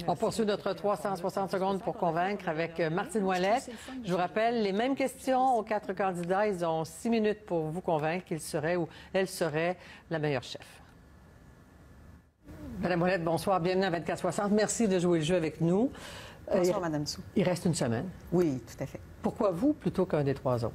On poursuit notre 360 secondes pour convaincre avec Martine Ouellette. Je vous rappelle, les mêmes questions aux 4 candidats. Ils ont 6 minutes pour vous convaincre qu'il serait ou elle serait la meilleure chef. Madame Ouellette, bonsoir. Bienvenue à 24-60. Merci de jouer le jeu avec nous. Bonsoir, Madame Sou. Il reste une semaine. Oui, tout à fait. Pourquoi vous plutôt qu'un des 3 autres?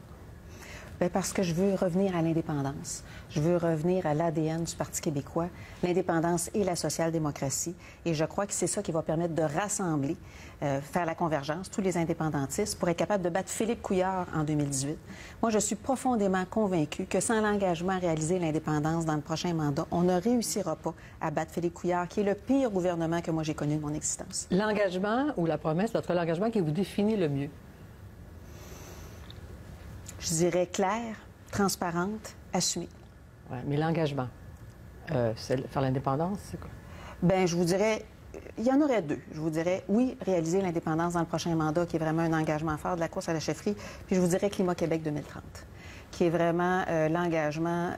Bien, parce que je veux revenir à l'indépendance. Je veux revenir à l'ADN du Parti québécois, l'indépendance et la social-démocratie. Et je crois que c'est ça qui va permettre de rassembler, faire la convergence, tous les indépendantistes, pour être capable de battre Philippe Couillard en 2018. Moi, je suis profondément convaincue que sans l'engagement à réaliser l'indépendance dans le prochain mandat, on ne réussira pas à battre Philippe Couillard, qui est le pire gouvernement que moi j'ai connu de mon existence. L'engagement ou la promesse, l'engagement qui vous définit le mieux? Je dirais claire, transparente, assumée. Oui, mais l'engagement, c'est faire l'indépendance, c'est quoi? Bien, je vous dirais, il y en aurait 2. Je vous dirais, oui, réaliser l'indépendance dans le prochain mandat, qui est vraiment un engagement fort de la course à la chefferie. Puis je vous dirais Climat Québec 2030, qui est vraiment l'engagement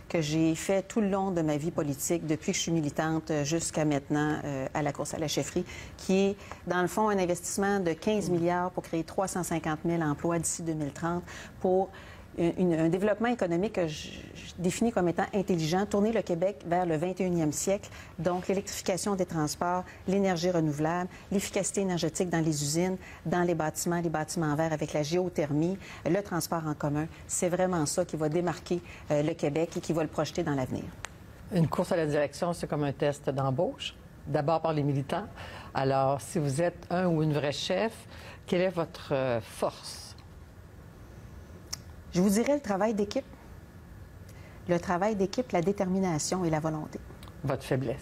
que j'ai fait tout le long de ma vie politique, depuis que je suis militante jusqu'à maintenant à la course à la chefferie, qui est, dans le fond, un investissement de 15 milliards pour créer 350 000 emplois d'ici 2030, pour un développement économique que je définis comme étant intelligent, tourner le Québec vers le 21e siècle, donc l'électrification des transports, l'énergie renouvelable, l'efficacité énergétique dans les usines, dans les bâtiments verts avec la géothermie, le transport en commun. C'est vraiment ça qui va démarquer le Québec et qui va le projeter dans l'avenir. Une course à la direction, c'est comme un test d'embauche, d'abord par les militants. Alors, si vous êtes un ou une vraie chef, quelle est votre force? Je vous dirais le travail d'équipe. Le travail d'équipe, la détermination et la volonté. Votre faiblesse?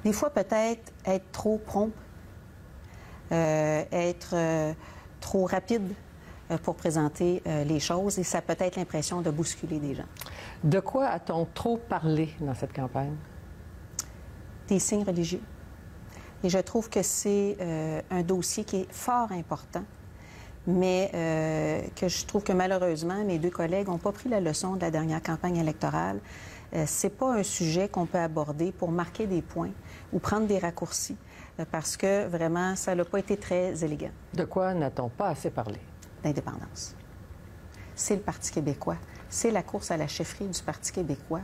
Des fois, peut-être être trop prompt, être trop rapide pour présenter les choses, et ça peut être l'impression de bousculer des gens. De quoi a-t-on trop parlé dans cette campagne? Des signes religieux. Et je trouve que c'est un dossier qui est fort important, mais que je trouve que malheureusement, mes 2 collègues n'ont pas pris la leçon de la dernière campagne électorale. C'est pas un sujet qu'on peut aborder pour marquer des points ou prendre des raccourcis, parce que vraiment, ça n'a pas été très élégant. De quoi n'a-t-on pas assez parlé? D'indépendance. C'est le Parti québécois. C'est la course à la chefferie du Parti québécois.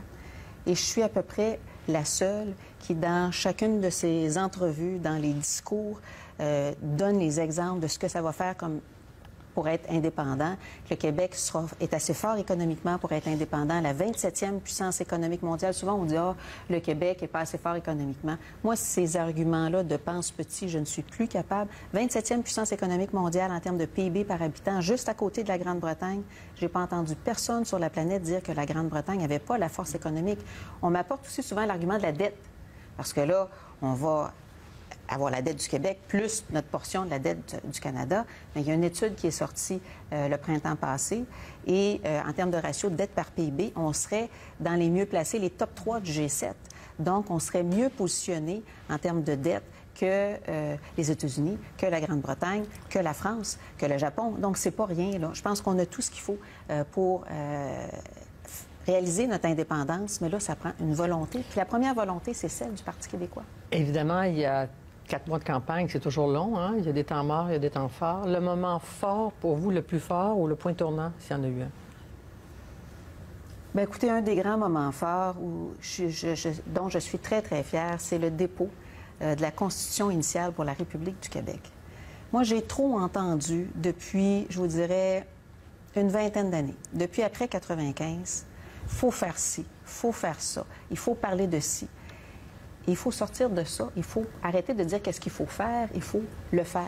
Et je suis à peu près la seule qui, dans chacune de ses entrevues, dans les discours, donne les exemples de ce que ça va faire comme pour être indépendant. Le Québec est assez fort économiquement pour être indépendant. La 27e puissance économique mondiale. Souvent, on dit « Ah, le Québec n'est pas assez fort économiquement ». Moi, ces arguments-là de pense petit, je ne suis plus capable. 27e puissance économique mondiale en termes de PIB par habitant, juste à côté de la Grande-Bretagne. Je n'ai pas entendu personne sur la planète dire que la Grande-Bretagne n'avait pas la force économique. On m'apporte aussi souvent l'argument de la dette. Parce que là, on va avoir la dette du Québec plus notre portion de la dette du Canada. Mais il y a une étude qui est sortie le printemps passé et en termes de ratio de dette par PIB, on serait dans les mieux placés, les top 3 du G7. Donc, on serait mieux positionné en termes de dette que les États-Unis, que la Grande-Bretagne, que la France, que le Japon. Donc, c'est pas rien, là. Je pense qu'on a tout ce qu'il faut pour réaliser notre indépendance, mais là, ça prend une volonté. Puis la première volonté, c'est celle du Parti québécois. Évidemment, il y a 4 mois de campagne, c'est toujours long, hein? Il y a des temps morts, il y a des temps forts. Le moment fort pour vous, le plus fort ou le point tournant, s'il y en a eu un? Bien, écoutez, un des grands moments forts dont je suis très, très fière, c'est le dépôt de la Constitution initiale pour la République du Québec. Moi, j'ai trop entendu depuis, je vous dirais, une vingtaine d'années. Depuis après 95, il faut faire ci, il faut faire ça, il faut parler de ci. Il faut sortir de ça. Il faut arrêter de dire qu'est-ce qu'il faut faire. Il faut le faire.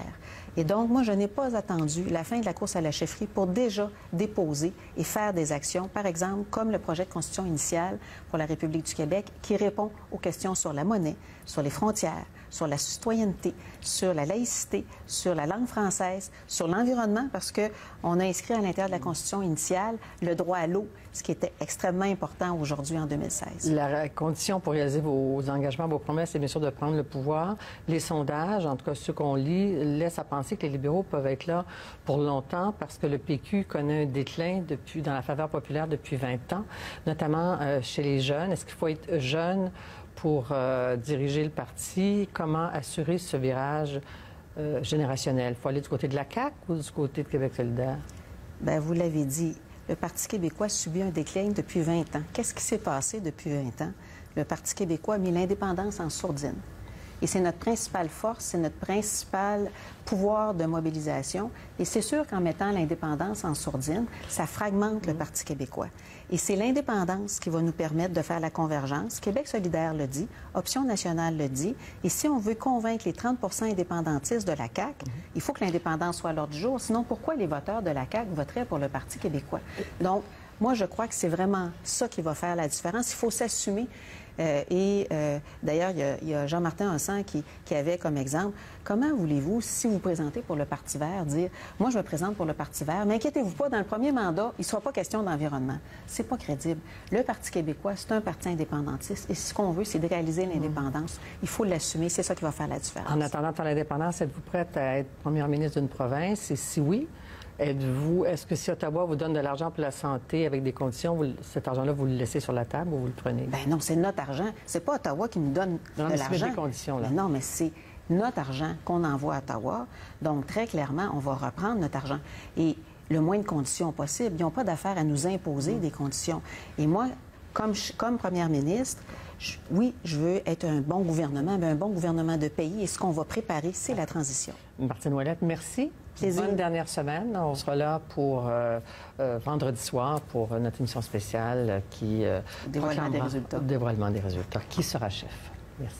Et donc, moi, je n'ai pas attendu la fin de la course à la chefferie pour déjà déposer et faire des actions, par exemple, comme le projet de constitution initiale pour la République du Québec, qui répond aux questions sur la monnaie, sur les frontières, sur la citoyenneté, sur la laïcité, sur la langue française, sur l'environnement, parce qu'on a inscrit à l'intérieur de la Constitution initiale le droit à l'eau, ce qui était extrêmement important aujourd'hui en 2016. La condition pour réaliser vos engagements, vos promesses, c'est bien sûr de prendre le pouvoir. Les sondages, en tout cas ceux qu'on lit, laissent à penser penser que les libéraux peuvent être là pour longtemps parce que le PQ connaît un déclin dans la faveur populaire depuis 20 ans, notamment chez les jeunes. Est-ce qu'il faut être jeune pour diriger le parti? Comment assurer ce virage générationnel? Il faut aller du côté de la CAQ ou du côté de Québec solidaire? Bien, vous l'avez dit, le Parti québécois subit un déclin depuis 20 ans. Qu'est-ce qui s'est passé depuis 20 ans? Le Parti québécois a mis l'indépendance en sourdine. Et c'est notre principale force, c'est notre principal pouvoir de mobilisation. Et c'est sûr qu'en mettant l'indépendance en sourdine, ça fragmente le Parti québécois. Et c'est l'indépendance qui va nous permettre de faire la convergence. Québec solidaire le dit, Option nationale le dit. Et si on veut convaincre les 30 indépendantistes de la CAQ, il faut que l'indépendance soit à l'ordre du jour. Sinon, pourquoi les voteurs de la CAQ voteraient pour le Parti québécois? Donc, moi, je crois que c'est vraiment ça qui va faire la différence. Il faut s'assumer. D'ailleurs, il y a Jean-Martin Hossan qui avait comme exemple, comment voulez-vous, si vous vous présentez pour le Parti vert, dire, moi, je me présente pour le Parti vert, mais inquiétez-vous pas, dans le premier mandat, il ne sera pas question d'environnement. C'est pas crédible. Le Parti québécois, c'est un parti indépendantiste, et ce qu'on veut, c'est de réaliser l'indépendance. Il faut l'assumer, c'est ça qui va faire la différence. En attendant ton indépendance, êtes-vous prête à être première ministre d'une province? Et si oui, est-ce que si Ottawa vous donne de l'argent pour la santé avec des conditions, cet argent-là, vous le laissez sur la table ou vous le prenez? Bien non, c'est notre argent. C'est pas Ottawa qui nous donne de l'argent. Des conditions, là. Mais non, mais c'est notre argent qu'on envoie à Ottawa. Donc, très clairement, on va reprendre notre argent. Et le moins de conditions possible. Ils n'ont pas d'affaire à nous imposer des conditions. Et moi, comme première ministre, oui, je veux être un bon gouvernement, mais un bon gouvernement de pays. Et ce qu'on va préparer, c'est la transition. Martine Ouellette, merci. Plaisir. Bonne dernière semaine. On sera là pour vendredi soir pour notre émission spéciale qui... Dévoilement des résultats. Dévoilement des résultats. Qui sera chef? Merci.